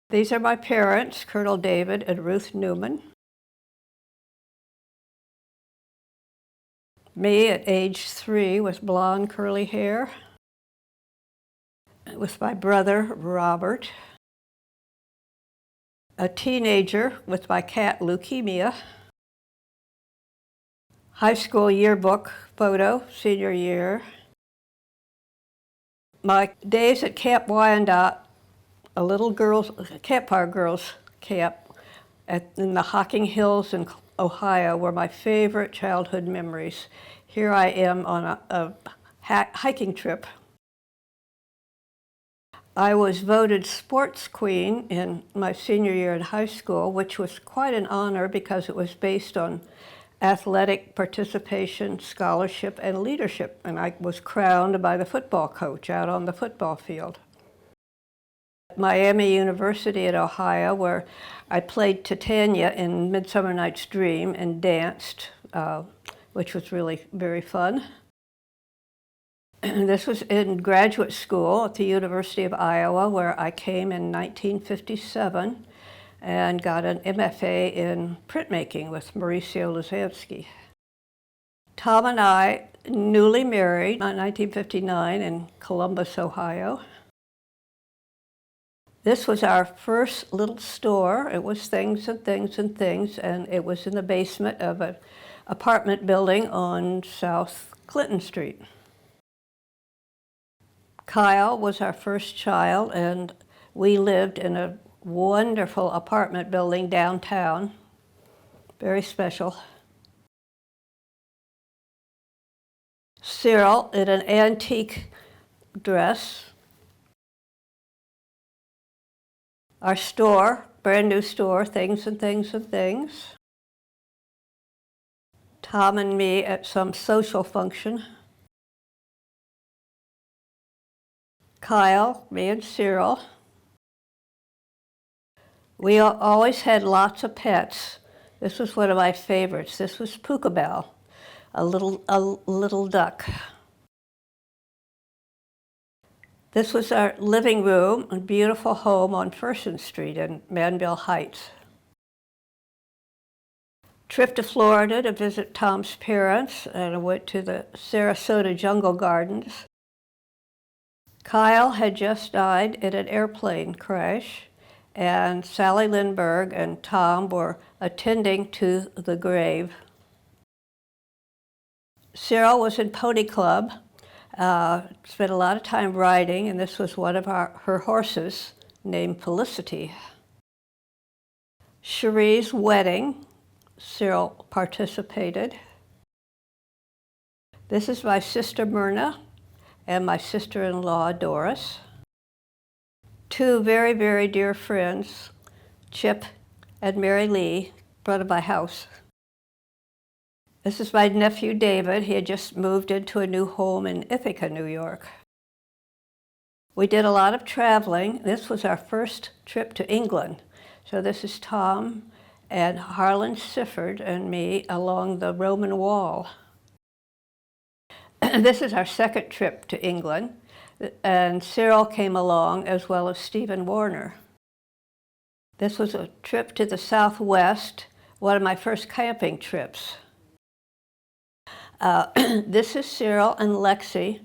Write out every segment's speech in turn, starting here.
These are my parents, Colonel David and Ruth Newman. Me at age 3 with blonde curly hair, with my brother, Robert. A teenager with my cat, Leukemia. High school yearbook photo, senior year. My days at Camp Wyandotte, a little campfire girls camp in the Hocking Hills in Ohio, were my favorite childhood memories. Here I am on a hiking trip. I was voted sports queen in my senior year in high school, which was quite an honor because it was based on athletic participation, scholarship, and leadership, and I was crowned by the football coach out on the football field. Miami University in Ohio, where I played Titania in Midsummer Night's Dream and danced, which was really very fun. This was in graduate school at the University of Iowa, where I came in 1957 and got an MFA in printmaking with Mauricio Luzansky. Tom and I, newly married in 1959 in Columbus, Ohio. This was our first little store. It was things and things and things, and it was in the basement of an apartment building on South Clinton Street. Kyle was our first child, and we lived in a wonderful apartment building downtown, very special. Cyril in an antique dress. Our store, brand new store, things and things and things. Tom and me at some social function. Kyle, me and Cyril. We always had lots of pets. This was one of my favorites. This was Pookabell, a little duck. This was our living room, a beautiful home on Fersen Street in Manville Heights. Trip to Florida to visit Tom's parents, and I went to the Sarasota Jungle Gardens. Kyle had just died in an airplane crash, and Sally Lindbergh and Tom were attending to the grave. Cyril was in Pony Club, spent a lot of time riding, and this was one of her horses named Felicity. Cherie's wedding, Cyril participated. This is my sister Myrna and my sister-in-law Doris. Two very, very dear friends, Chip and Mary Lee, front of my house. This is my nephew David. He had just moved into a new home in Ithaca, New York. We did a lot of traveling. This was our first trip to England. So this is Tom and Harlan Sifford and me along the Roman Wall. This is our second trip to England, and Cyril came along as well as Stephen Warner. This was a trip to the Southwest, one of my first camping trips. This is Cyril and Lexi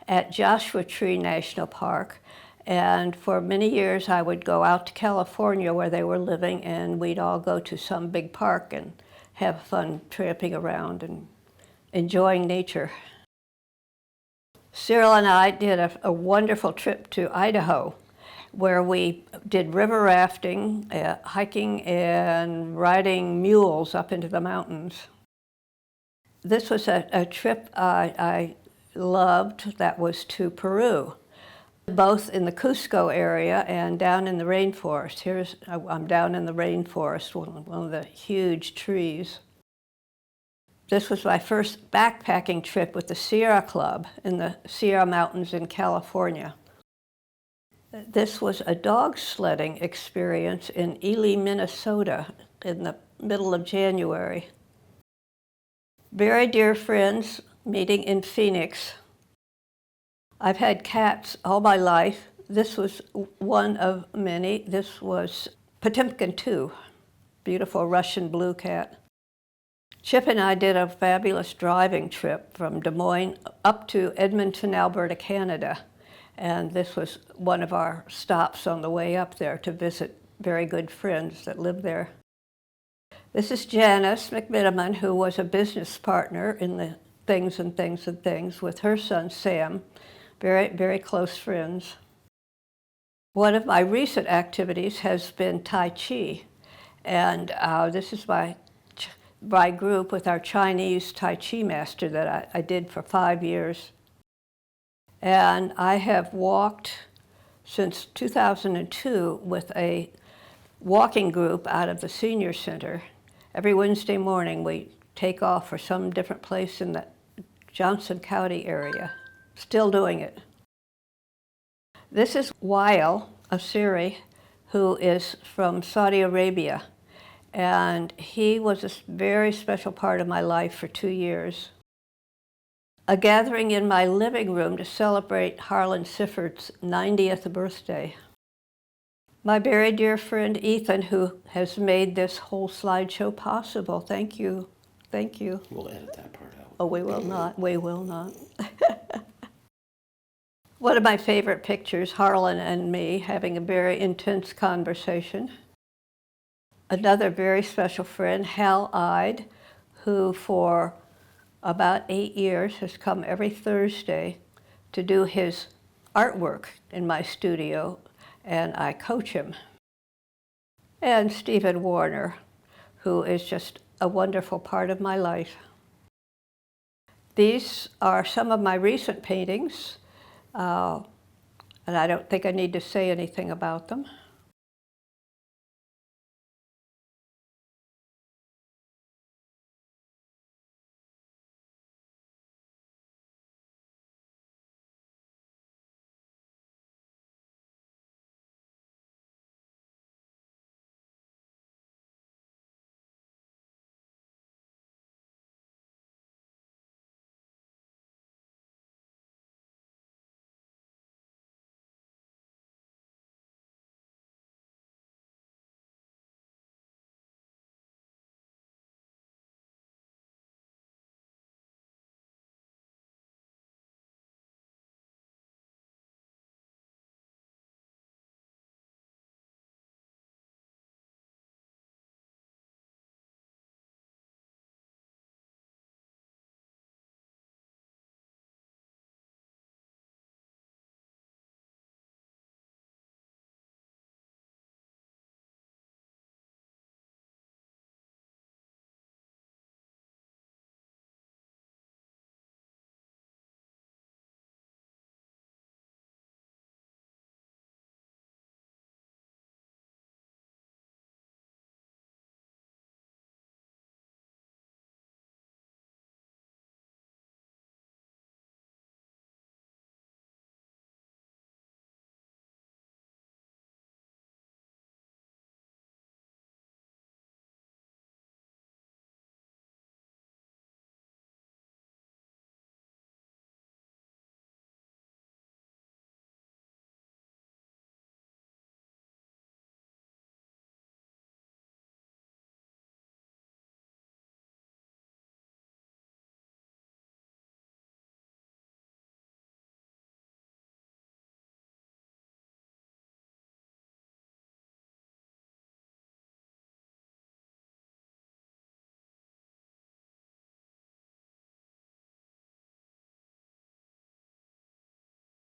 at Joshua Tree National Park, and for many years I would go out to California where they were living, and we'd all go to some big park and have fun tramping around and enjoying nature. Cyril and I did a wonderful trip to Idaho, where we did river rafting, hiking, and riding mules up into the mountains. This was a trip I loved that was to Peru, both in the Cusco area and down in the rainforest. I'm down in the rainforest, one of the huge trees. This was my first backpacking trip with the Sierra Club in the Sierra Mountains in California. This was a dog sledding experience in Ely, Minnesota in the middle of January. Very dear friends meeting in Phoenix. I've had cats all my life. this was one of many. This was Potemkin II, beautiful Russian blue cat. Chip and I did a fabulous driving trip from Des Moines up to Edmonton, Alberta, Canada. And this was one of our stops on the way up there to visit very good friends that live there. This is Janice McMiniman, who was a business partner in the Things and Things and Things with her son Sam, very, very close friends. One of my recent activities has been Tai Chi, and this is my group with our Chinese Tai Chi master that I did for 5 years. And I have walked since 2002 with a walking group out of the senior center. Every Wednesday morning we take off for some different place in the Johnson County area. Still doing it. This is Wael Asiri, who is from Saudi Arabia. And he was a very special part of my life for 2 years. A gathering in my living room to celebrate Harlan Sifford's 90th birthday. My very dear friend Ethan, who has made this whole slideshow possible. Thank you. Thank you. We'll edit that part out. Oh, we will not. We will not. One of my favorite pictures, Harlan and me having a very intense conversation. Another very special friend, Hal Ide, who for about 8 years has come every Thursday to do his artwork in my studio, and I coach him. And Stephen Warner, who is just a wonderful part of my life. These are some of my recent paintings, and I don't think I need to say anything about them.